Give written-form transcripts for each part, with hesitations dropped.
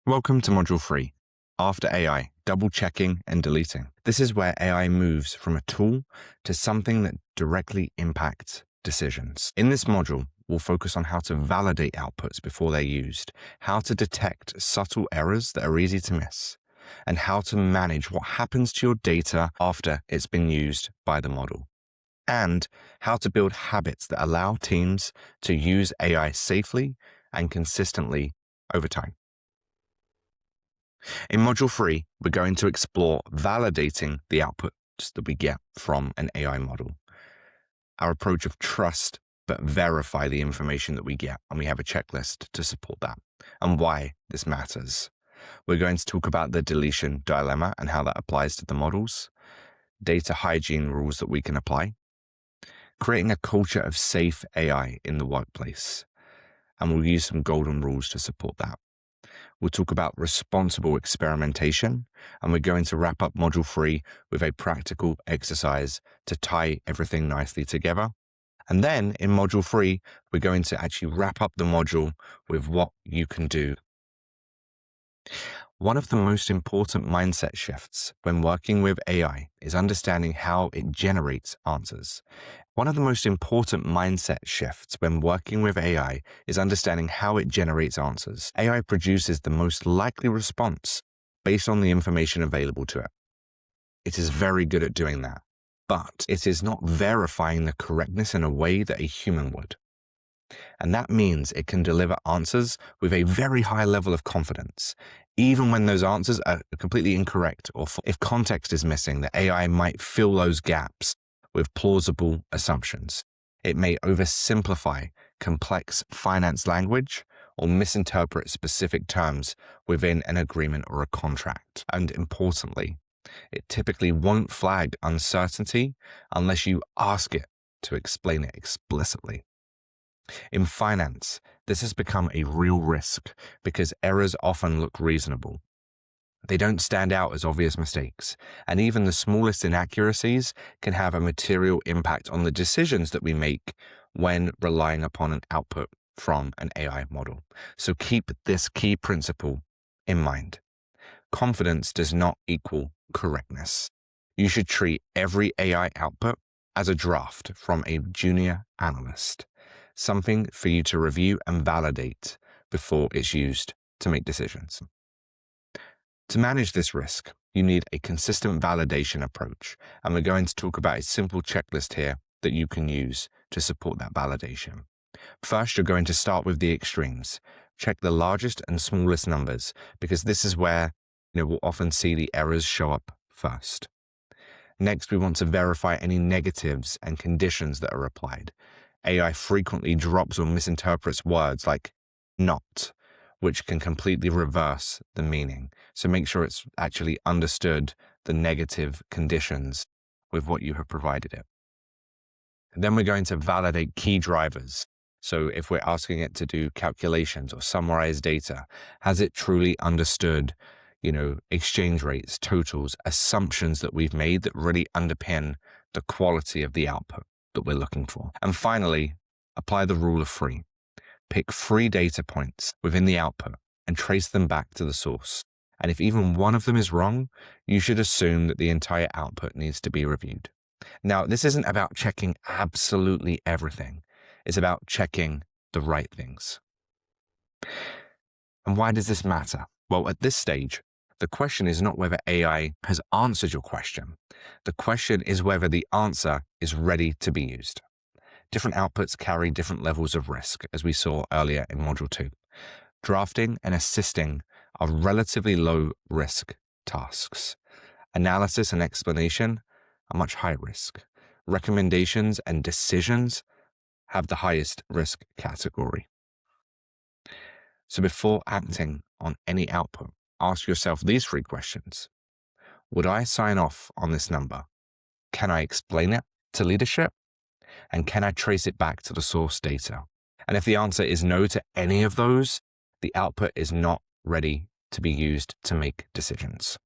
Welcome to Module 3, After AI, Double Checking and Deleting. This is where AI moves from a tool to something that directly impacts decisions. In this module, we'll focus on how to validate outputs before they're used, how to detect subtle errors that are easy to miss, and how to manage what happens to your data after it's been used by the model, and how to build habits that allow teams to use AI safely and consistently over time. In Module 3, we're going to explore validating the outputs that we get from an AI model. Our approach of trust but verify the information that we get, and we have a checklist to support that, and why this matters. We're going to talk about the deletion dilemma and how that applies to the models, data hygiene rules that we can apply, creating a culture of safe AI in the workplace, and we'll use some golden rules to support that. We'll talk about responsible experimentation, and we're going to wrap up Module 3 with a practical exercise to tie everything nicely together. And then in Module 3, we're going to actually wrap up the module with what you can do. One of the most important mindset shifts when working with AI is understanding how it generates answers. One of the most important mindset shifts when working with AI is understanding how it generates answers. AI produces the most likely response based on the information available to it. It is very good at doing that, but it is not verifying the correctness in a way that a human would. And that means it can deliver answers with a very high level of confidence, even when those answers are completely incorrect, or if context is missing, the AI might fill those gaps with plausible assumptions. It may oversimplify complex finance language or misinterpret specific terms within an agreement or a contract. And importantly, it typically won't flag uncertainty unless you ask it to explain it explicitly. In finance, this has become a real risk because errors often look reasonable. They don't stand out as obvious mistakes, and even the smallest inaccuracies can have a material impact on the decisions that we make when relying upon an output from an AI model. So keep this key principle in mind. Confidence does not equal correctness. You should treat every AI output as a draft from a junior analyst, something for you to review and validate before it's used to make decisions. To manage this risk, you need a consistent validation approach, and we're going to talk about a simple checklist here that you can use to support that validation. First, you're going to start with the extremes. Check the largest and smallest numbers, because this is where we'll often see the errors show up first. Next, we want to verify any negatives and conditions that are applied. AI frequently drops or misinterprets words like not, which can completely reverse the meaning. So make sure it's actually understood the negative conditions with what you have provided it. And then we're going to validate key drivers. So if we're asking it to do calculations or summarize data, has it truly understood exchange rates, totals, assumptions that we've made that really underpin the quality of the output that we're looking for? And finally, apply the rule of three. Pick 3 data points within the output and trace them back to the source. And if even one of them is wrong, you should assume that the entire output needs to be reviewed. Now, this isn't about checking absolutely everything. It's about checking the right things. And why does this matter? Well, at this stage, the question is not whether AI has answered your question. The question is whether the answer is ready to be used. Different outputs carry different levels of risk, as we saw earlier in Module 2. Drafting and assisting are relatively low-risk tasks. Analysis and explanation are much higher risk. Recommendations and decisions have the highest risk category. So before acting on any output, ask yourself these 3 questions. Would I sign off on this number? Can I explain it to leadership? And can I trace it back to the source data? And if the answer is no to any of those, the output is not ready to be used to make decisions.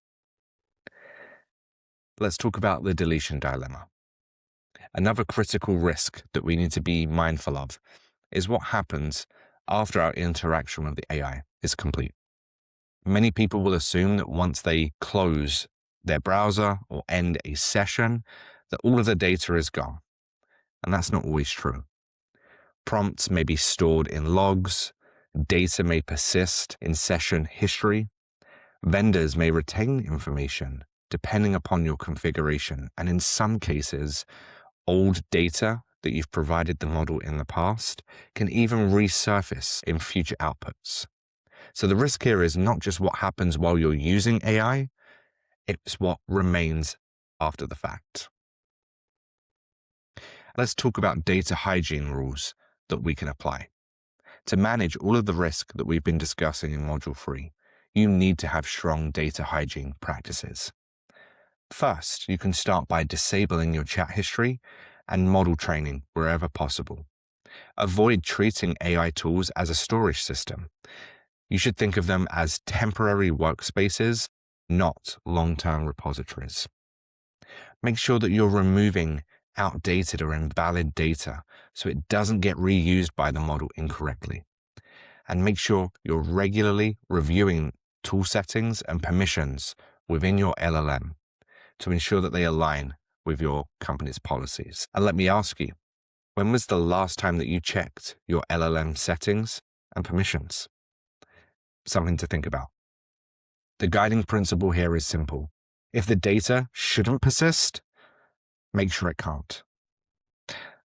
Let's talk about the deletion dilemma. Another critical risk that we need to be mindful of is what happens after our interaction with the AI is complete. Many people will assume that once they close their browser or end a session, that all of the data is gone. And that's not always true. Prompts may be stored in logs, data may persist in session history, vendors may retain information depending upon your configuration, and in some cases, old data that you've provided the model in the past can even resurface in future outputs. So the risk here is not just what happens while you're using AI, it's what remains after the fact. Let's talk about data hygiene rules that we can apply. To manage all of the risk that we've been discussing in Module 3, you need to have strong data hygiene practices. First, you can start by disabling your chat history and model training wherever possible. Avoid treating AI tools as a storage system. You should think of them as temporary workspaces, not long-term repositories. Make sure that you're removing outdated or invalid data so it doesn't get reused by the model incorrectly. And make sure you're regularly reviewing tool settings and permissions within your LLM to ensure that they align with your company's policies. And let me ask you, when was the last time that you checked your LLM settings and permissions? Something to think about. The guiding principle here is simple. If the data shouldn't persist, make sure it can't.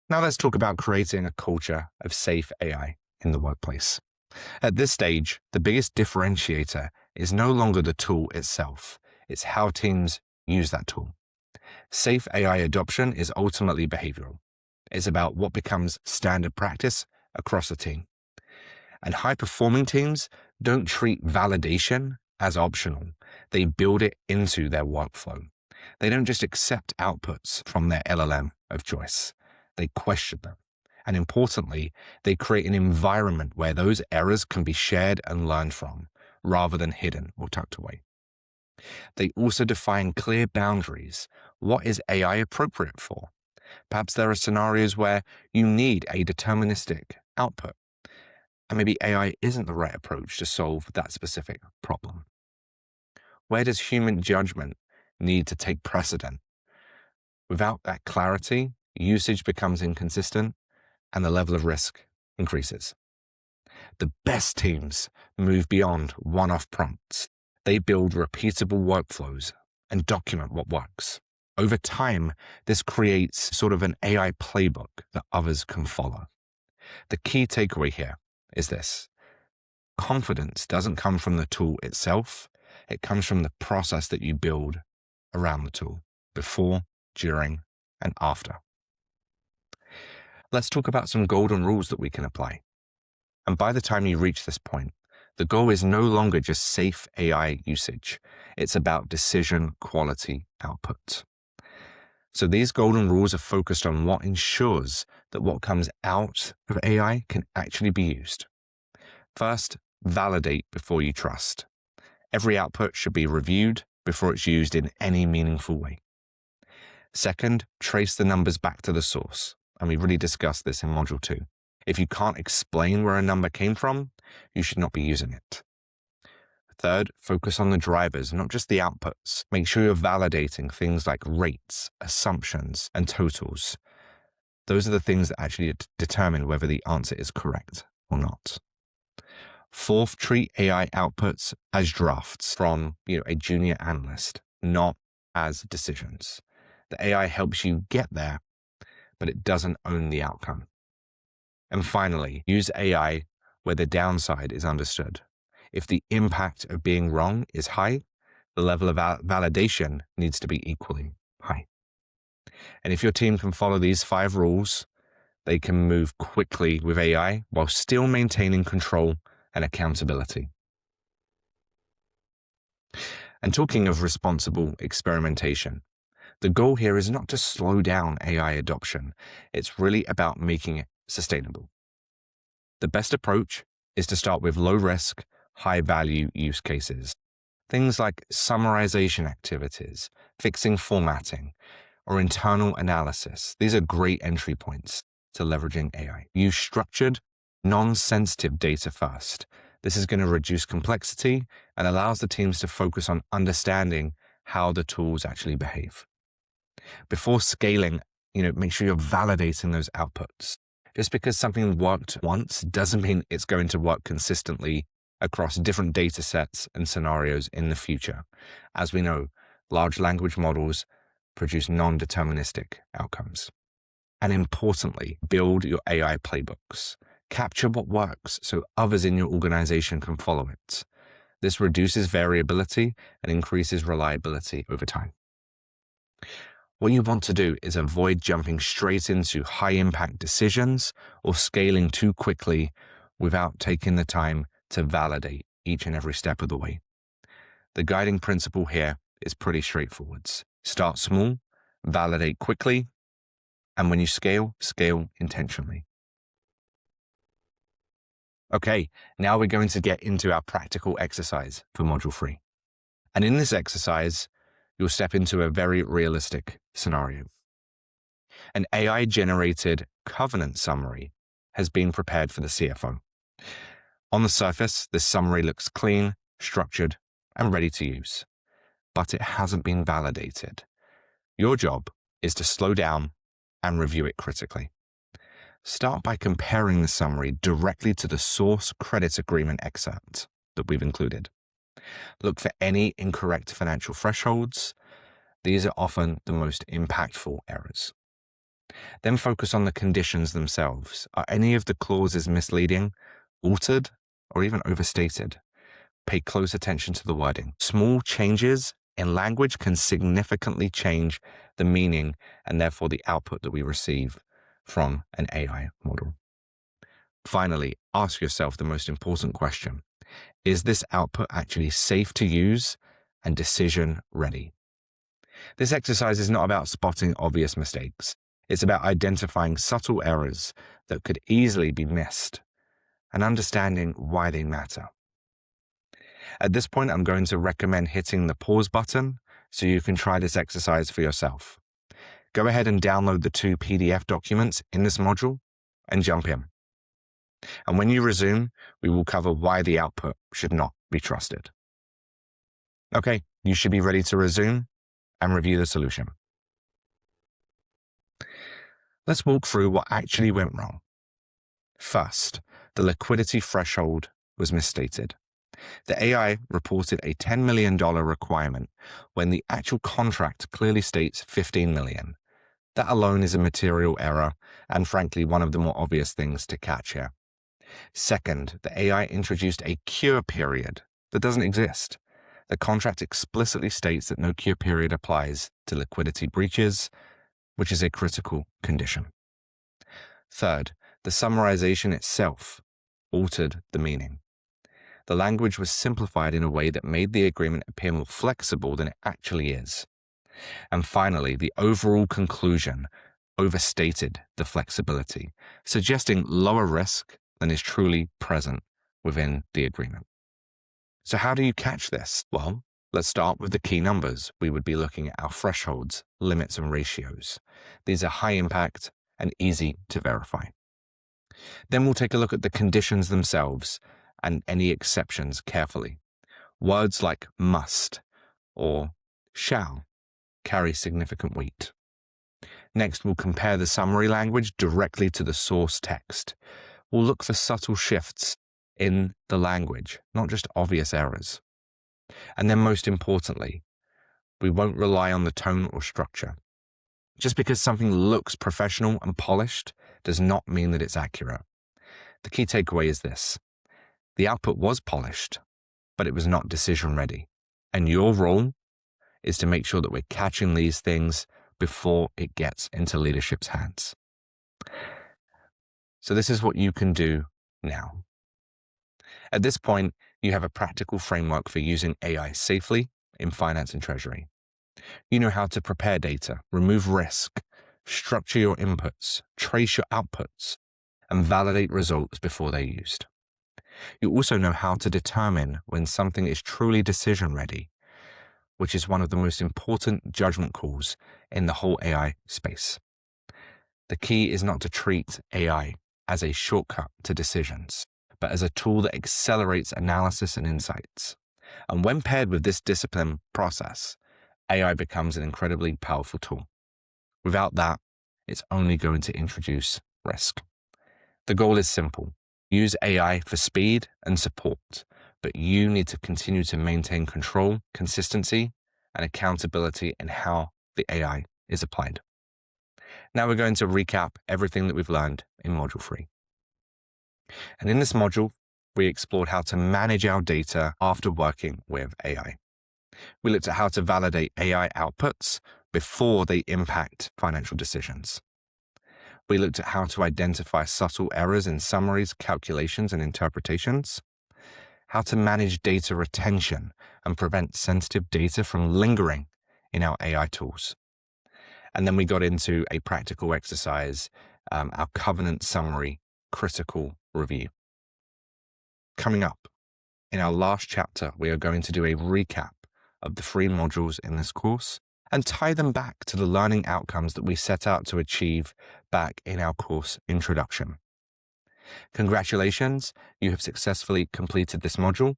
Now let's talk about creating a culture of safe AI in the workplace. At this stage, the biggest differentiator is no longer the tool itself, it's how teams use that tool. Safe AI adoption is ultimately behavioral. It's about what becomes standard practice across a team. And high-performing teams don't treat validation as optional. They build it into their workflow. They don't just accept outputs from their LLM of choice. They question them. And importantly, they create an environment where those errors can be shared and learned from, rather than hidden or tucked away. They also define clear boundaries. What is AI appropriate for? Perhaps there are scenarios where you need a deterministic output, and maybe AI isn't the right approach to solve that specific problem. Where does human judgment need to take precedent? Without that clarity, usage becomes inconsistent and the level of risk increases. The best teams move beyond one-off prompts. They build repeatable workflows and document what works. Over time, this creates sort of an AI playbook that others can follow. The key takeaway here is this. Confidence doesn't come from the tool itself. It comes from the process that you build around the tool, before, during, and after. Let's talk about some golden rules that we can apply. And by the time you reach this point, the goal is no longer just safe AI usage. It's about decision quality output. So these golden rules are focused on what ensures that what comes out of AI can actually be used. First, validate before you trust. Every output should be reviewed before it's used in any meaningful way. Second, trace the numbers back to the source. And we really discussed this in Module 2. If you can't explain where a number came from, you should not be using it. Third, focus on the drivers, not just the outputs. Make sure you're validating things like rates, assumptions, and totals. Those are the things that actually determine whether the answer is correct or not. Fourth, treat AI outputs as drafts from a junior analyst, not as decisions. The AI helps you get there, but it doesn't own the outcome. And finally, use AI where the downside is understood. If the impact of being wrong is high, the level of validation needs to be equally high. And if your team can follow these 5 rules, they can move quickly with AI while still maintaining control and accountability. And talking of responsible experimentation, the goal here is not to slow down AI adoption. It's really about making it sustainable. The best approach is to start with low-risk, high-value use cases. Things like summarization activities, fixing formatting, or internal analysis. These are great entry points to leveraging AI. Use structured, non-sensitive data first. This is going to reduce complexity and allows the teams to focus on understanding how the tools actually behave. Before scaling, make sure you're validating those outputs. Just because something worked once doesn't mean it's going to work consistently across different data sets and scenarios in the future. As we know, large language models produce non-deterministic outcomes. And importantly, build your AI playbooks. Capture what works so others in your organization can follow it. This reduces variability and increases reliability over time. What you want to do is avoid jumping straight into high-impact decisions or scaling too quickly without taking the time to validate each and every step of the way. The guiding principle here is pretty straightforward. Start small, validate quickly, and when you scale intentionally. Okay, now we're going to get into our practical exercise for Module 3. And in this exercise, you'll step into a very realistic scenario. An AI-generated covenant summary has been prepared for the CFO. On the surface, this summary looks clean, structured, and ready to use, but it hasn't been validated. Your job is to slow down and review it critically. Start by comparing the summary directly to the source credit agreement excerpt that we've included. Look for any incorrect financial thresholds. These are often the most impactful errors. Then focus on the conditions themselves. Are any of the clauses misleading, altered, or even overstated? Pay close attention to the wording. Small changes in language can significantly change the meaning and therefore the output that we receive from an AI model. Finally, ask yourself the most important question. Is this output actually safe to use and decision ready? This exercise is not about spotting obvious mistakes. It's about identifying subtle errors that could easily be missed and understanding why they matter. At this point, I'm going to recommend hitting the pause button so you can try this exercise for yourself. Go ahead and download the 2 PDF documents in this module and jump in. And when you resume, we will cover why the output should not be trusted. Okay, you should be ready to resume and review the solution. Let's walk through what actually went wrong. First, the liquidity threshold was misstated. The AI reported a $10 million requirement when the actual contract clearly states $15 million. That alone is a material error and frankly one of the more obvious things to catch here. Second, the AI introduced a cure period that doesn't exist. The contract explicitly states that no cure period applies to liquidity breaches, which is a critical condition. Third, the summarization itself altered the meaning. The language was simplified in a way that made the agreement appear more flexible than it actually is. And finally, the overall conclusion overstated the flexibility, suggesting lower risk than is truly present within the agreement. So how do you catch this? Well, let's start with the key numbers. We would be looking at our thresholds, limits, and ratios. These are high impact and easy to verify. Then we'll take a look at the conditions themselves and any exceptions carefully. Words like must or shall carry significant weight. Next, we'll compare the summary language directly to the source text. We'll look for subtle shifts in the language, not just obvious errors. And then most importantly, we won't rely on the tone or structure. Just because something looks professional and polished does not mean that it's accurate. The key takeaway is this. The output was polished, but it was not decision ready. And your role is to make sure that we're catching these things before it gets into leadership's hands. So this is what you can do now. At this point, you have a practical framework for using AI safely in finance and treasury. You know how to prepare data, remove risk, structure your inputs, trace your outputs, and validate results before they're used. You also know how to determine when something is truly decision ready, which is one of the most important judgment calls in the whole AI space. The key is not to treat AI as a shortcut to decisions, but as a tool that accelerates analysis and insights. And when paired with this discipline process, AI becomes an incredibly powerful tool. Without that, it's only going to introduce risk. The goal is simple. Use AI for speed and support, but you need to continue to maintain control, consistency, and accountability in how the AI is applied. Now we're going to recap everything that we've learned in Module 3. And in this module, we explored how to manage our data after working with AI. We looked at how to validate AI outputs before they impact financial decisions. We looked at how to identify subtle errors in summaries, calculations, and interpretations, how to manage data retention and prevent sensitive data from lingering in our AI tools. And then we got into a practical exercise, our covenant summary critical review. Coming up, in our last chapter, we are going to do a recap of the 3 modules in this course and tie them back to the learning outcomes that we set out to achieve back in our course introduction. Congratulations, you have successfully completed this module.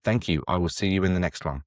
Thank you. I will see you in the next one.